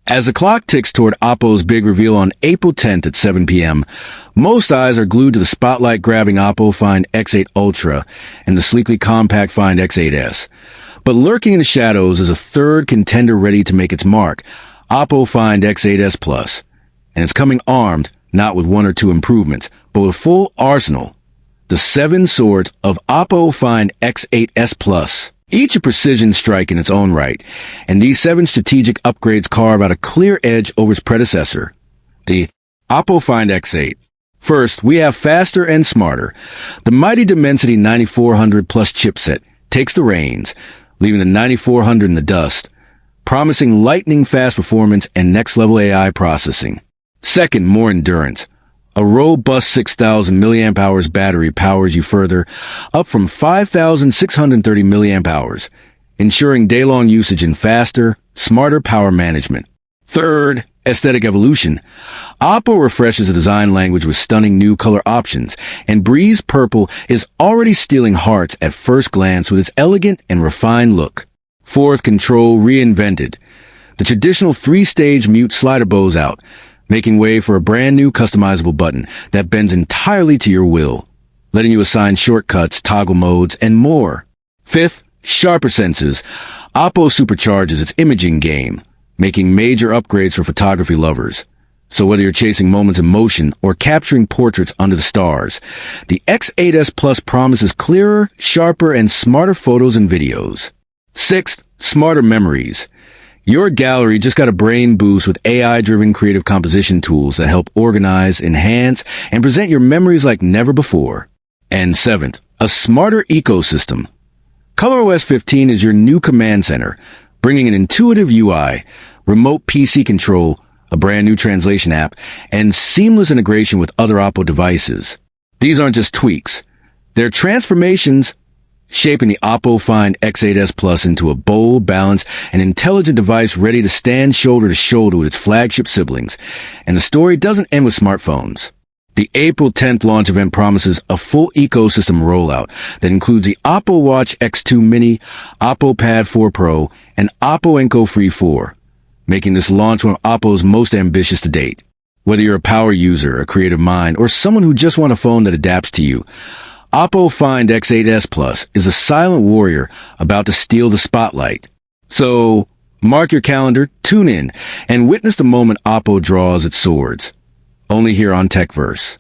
As the clock ticks toward OPPO's big reveal on April 10th at 7 p.m., most eyes are glued to the spotlight-grabbing OPPO Find X8 Ultra and the sleekly compact Find X8s. But lurking in the shadows is a third contender ready to make its mark, OPPO Find X8s Plus. And it's coming armed, not with one or two improvements, but with a full arsenal. The 7 swords of OPPO Find X8s Plus. Each a precision strike in its own right, and these 7 strategic upgrades carve out a clear edge over its predecessor, the OPPO Find X8. First, we have faster and smarter. The mighty Dimensity 9400 Plus chipset takes the reins, leaving the 9400 in the dust, promising lightning-fast performance and next-level AI processing. Second, more endurance. A robust 6,000 mAh battery powers you further, up from 5,630 mAh, ensuring day-long usage and faster, smarter power management. Third, aesthetic evolution. OPPO refreshes the design language with stunning new color options, and Breeze Purple is already stealing hearts at first glance with its elegant and refined look. Fourth, control reinvented. The traditional 3-stage mute slider bows out, making way for a brand new customizable button that bends entirely to your will, letting you assign shortcuts, toggle modes, and more. Fifth, sharper senses. OPPO supercharges its imaging game, making major upgrades for photography lovers. So whether you're chasing moments in motion or capturing portraits under the stars, the X8s Plus promises clearer, sharper, and smarter photos and videos. Sixth, smarter memories. Your gallery just got a brain boost with AI-driven creative composition tools that help organize, enhance, and present your memories like never before. And seventh, a smarter ecosystem. ColorOS 15 is your new command center, bringing an intuitive UI, remote PC control, a brand new translation app, and seamless integration with other OPPO devices. These aren't just tweaks. They're transformations shaping the OPPO Find X8s Plus into a bold, balanced, and intelligent device ready to stand shoulder to shoulder with its flagship siblings. And the story doesn't end with smartphones. The April 10th launch event promises a full ecosystem rollout that includes the OPPO Watch X2 Mini, OPPO Pad 4 Pro, and OPPO Enco Free 4, making this launch one of OPPO's most ambitious to date. Whether you're a power user, a creative mind, or someone who just wants a phone that adapts to you, OPPO Find X8s Plus is a silent warrior about to steal the spotlight. So, mark your calendar, tune in, and witness the moment OPPO draws its swords. Only here on TechVerse.